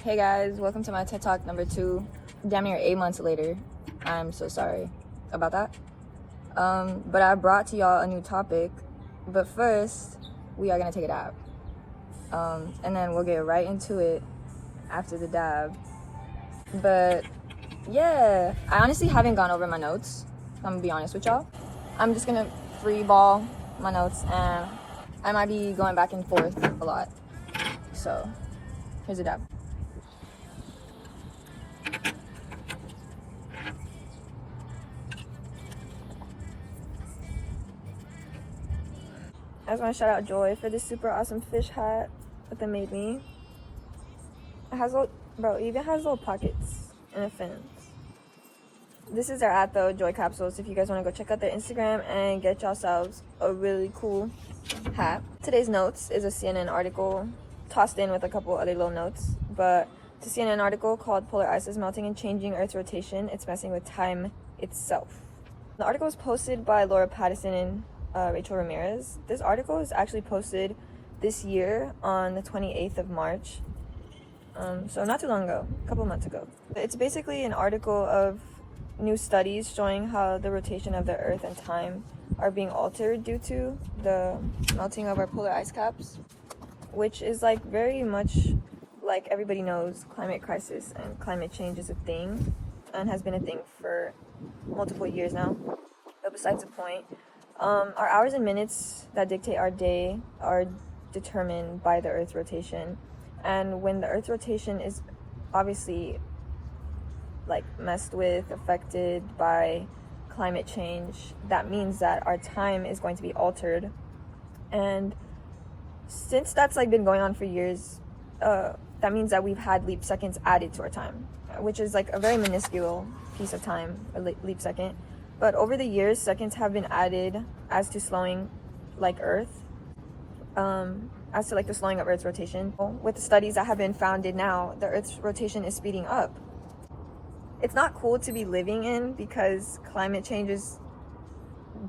Hey guys, welcome to my TED Talk number 2. Damn near 8 months later. I'm so sorry about that. But I brought to y'all a new topic. But first, we are gonna take a dab. And then we'll get right into it after the dab. But yeah, I honestly haven't gone over my notes. I'm gonna be honest with y'all. I'm just gonna free ball my notes, and I might be going back and forth a lot. So here's a dab. I just want to shout out Joy for this super awesome fish hat that they made me. It has it even has little pockets and it fins. This is their at though, Joy Capsules. If you guys want to go check out their Instagram and get yourselves a really cool hat. Today's notes is a CNN article tossed in with a couple other little notes, but it's a CNN article called Polar Ice is Melting and Changing Earth's Rotation. It's messing with time itself. The article was posted by Laura Patterson and Rachel Ramirez. This article is actually posted this year on the 28th of March. So not too long ago, a couple months ago. It's basically an article of new studies showing how the rotation of the Earth and time are being altered due to the melting of our polar ice caps, which is like very much like everybody knows, climate crisis and climate change is a thing and has been a thing for multiple years now. But besides the point, our hours and minutes that dictate our day are determined by the Earth's rotation. And when the Earth's rotation is obviously like messed with, affected by climate change, that means that our time is going to be altered. And since that's like been going on for years, that means that we've had leap seconds added to our time, which is like a very minuscule piece of time, a leap second. But over the years, seconds have been added as to slowing like Earth, as to like the slowing of Earth's rotation. With the studies that have been founded now, the Earth's rotation is speeding up. It's not cool to be living in because climate change is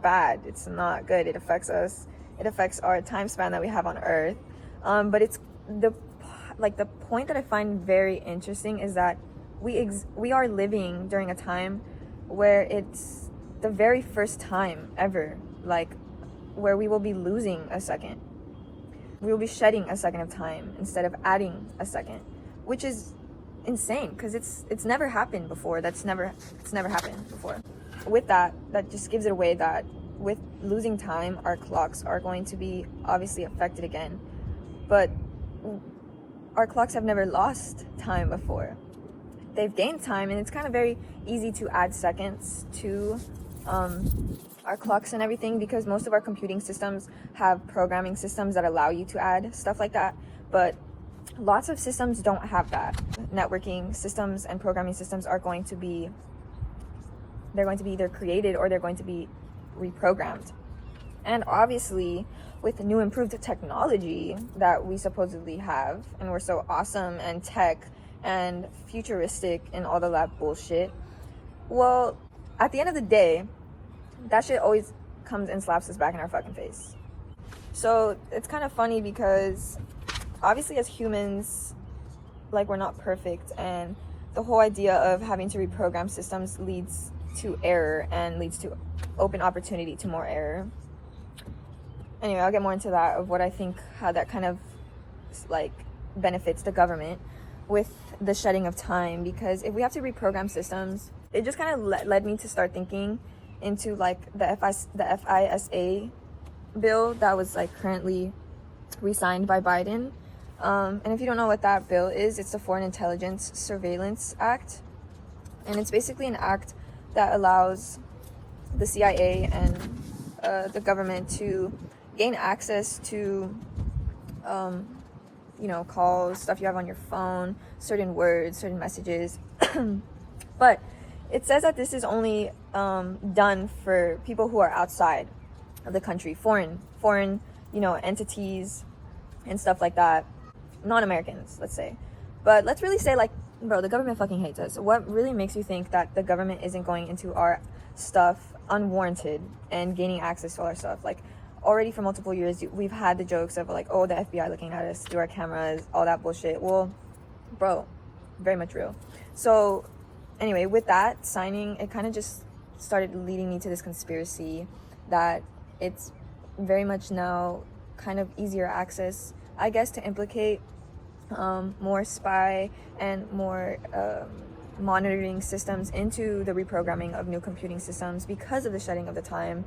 bad. It's not good. It affects us. It affects our time span that we have on Earth. But it's the point that I find very interesting is that we are living during a time where it's the very first time ever, like, where we will be losing a second. We will be shedding a second of time instead of adding a second, which is insane because it's never happened before. It's never happened before. With that just gives it away that with losing time, our clocks are going to be obviously affected again. But our clocks have never lost time before. They've gained time, and it's kind of very easy to add seconds to our clocks and everything because most of our computing systems have programming systems that allow you to add stuff like that. But lots of systems don't have that. Networking systems and programming systems are going to be either created or they're going to be reprogrammed. And obviously, with new improved technology that we supposedly have, and we're so awesome and tech and futuristic and all the lab bullshit, well, at the end of the day, that shit always comes and slaps us back in our fucking face. So it's kind of funny because obviously as humans, like, we're not perfect, and the whole idea of having to reprogram systems leads to error and leads to open opportunity to more error. Anyway, I'll get more into that, of what I think, how that kind of like benefits the government with the shedding of time, because if we have to reprogram systems, it just kind of led me to start thinking into like the FISA bill that was like currently re-signed by Biden. And if you don't know what that bill is, it's the Foreign Intelligence Surveillance Act. And it's basically an act that allows the CIA and the government to gain access to calls, stuff you have on your phone, certain words, certain messages. But it says that this is only done for people who are outside of the country, foreign, entities and stuff like that, non-Americans, let's say. But let's really say, like, bro, the government fucking hates us. What really makes you think that the government isn't going into our stuff unwarranted and gaining access to all our stuff? Like, already for multiple years, we've had the jokes of like, oh, the FBI looking at us through our cameras, all that bullshit. Well, bro, very much real. So anyway, with that signing, it kind of just started leading me to this conspiracy that it's very much now kind of easier access, I guess, to implicate more spy and more monitoring systems into the reprogramming of new computing systems because of the shedding of the time.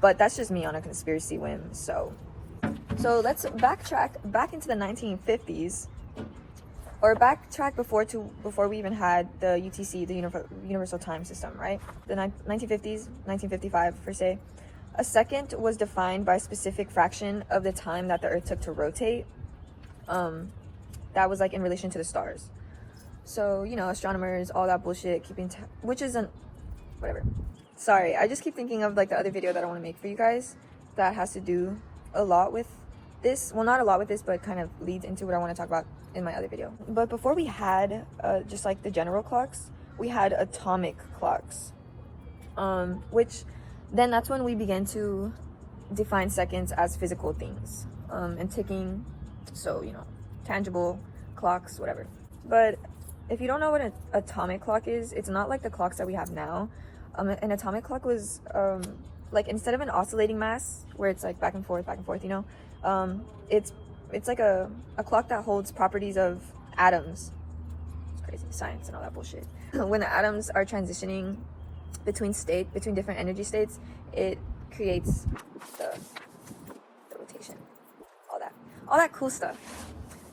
But that's just me on a conspiracy whim. So let's backtrack back into the 1950s, or backtrack before we even had the UTC, the Universal Time System, right? The 1950s, 1955 per se. A second was defined by a specific fraction of the time that the Earth took to rotate. That was like in relation to the stars. So, you know, astronomers, all that bullshit, which isn't, whatever. Sorry, I just keep thinking of like the other video that I want to make for you guys that has to do a lot with this. Well, not a lot with this, but kind of leads into what I want to talk about in my other video. But before we had just like the general clocks, we had atomic clocks, which then that's when we began to define seconds as physical things, and ticking, so, you know, tangible clocks, whatever. But if you don't know what an atomic clock is, it's not like the clocks that we have now. An atomic clock was like, instead of an oscillating mass where it's like back and forth, you know, it's like a clock that holds properties of atoms. It's crazy, science and all that bullshit. When the atoms are transitioning between different energy states, it creates the rotation, all that cool stuff.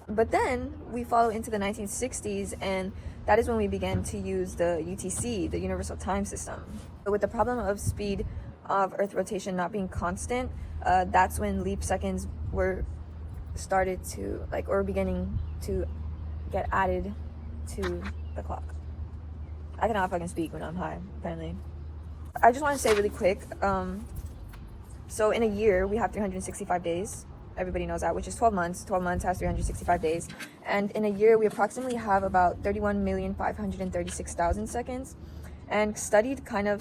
But then we follow into the 1960s, and that is when we began to use the UTC, the Universal Time System. With the problem of speed of Earth rotation not being constant, that's when leap seconds were beginning to get added to the clock. I cannot fucking speak when I'm high, apparently. I just want to say really quick, so in a year we have 365 days. Everybody knows that, which is 12 months. 12 months has 365 days. And in a year, we approximately have about 31,536,000 seconds. And studied kind of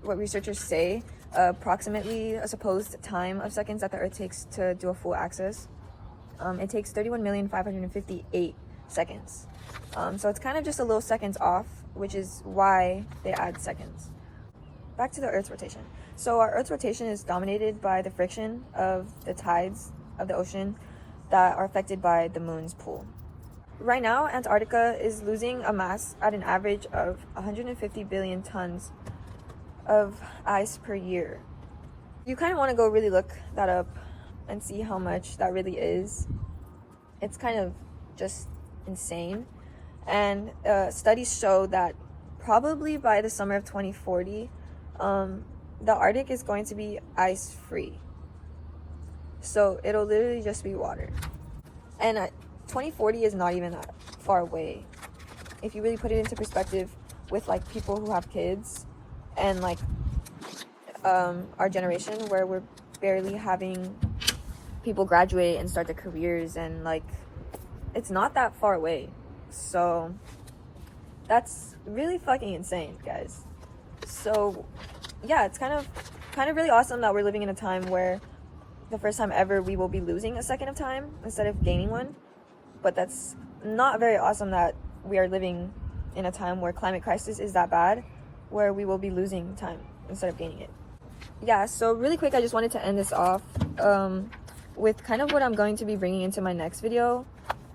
what researchers say, approximately a supposed time of seconds that the Earth takes to do a full axis. It takes 31,558 seconds. So it's kind of just a little seconds off, which is why they add seconds. Back to the Earth's rotation. So our Earth's rotation is dominated by the friction of the tides of the ocean that are affected by the moon's pull. Right now, Antarctica is losing a mass at an average of 150 billion tons of ice per year. You kind of want to go really look that up and see how much that really is. It's kind of just insane. And studies show that probably by the summer of 2040, the Arctic is going to be ice-free. So it'll literally just be water. And 2040 is not even that far away. If you really put it into perspective with like people who have kids and like our generation, where we're barely having people graduate and start their careers, and like it's not that far away. So that's really fucking insane, guys. So yeah, it's kind of really awesome that we're living in a time where the first time ever we will be losing a second of time instead of gaining one. But that's not very awesome that we are living in a time where climate crisis is that bad, where we will be losing time instead of gaining it. Yeah, so really quick, I just wanted to end this off with kind of what I'm going to be bringing into my next video.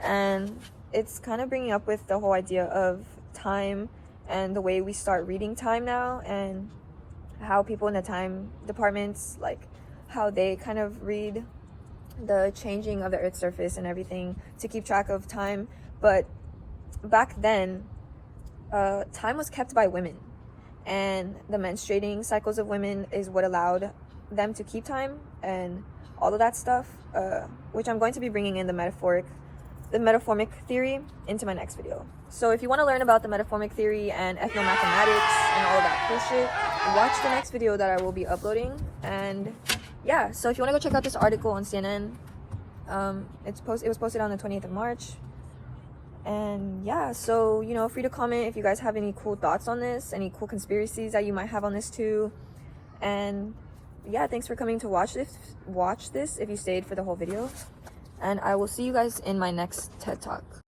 And it's kind of bringing up with the whole idea of time and the way we start reading time now, and how people in the time departments, like how they kind of read the changing of the Earth's surface and everything to keep track of time. But back then, time was kept by women, and the menstruating cycles of women is what allowed them to keep time and all of that stuff, which I'm going to be bringing in the metaformic theory into my next video. So if you want to learn about the metaformic theory and ethnomathematics and all that cool shit, watch the next video that I will be uploading. And yeah, so if you want to go check out this article on CNN, it was posted on the 20th of March. And yeah, so, you know, free to comment if you guys have any cool thoughts on this, any cool conspiracies that you might have on this too. And yeah, thanks for coming to watch this if you stayed for the whole video. And I will see you guys in my next TED Talk.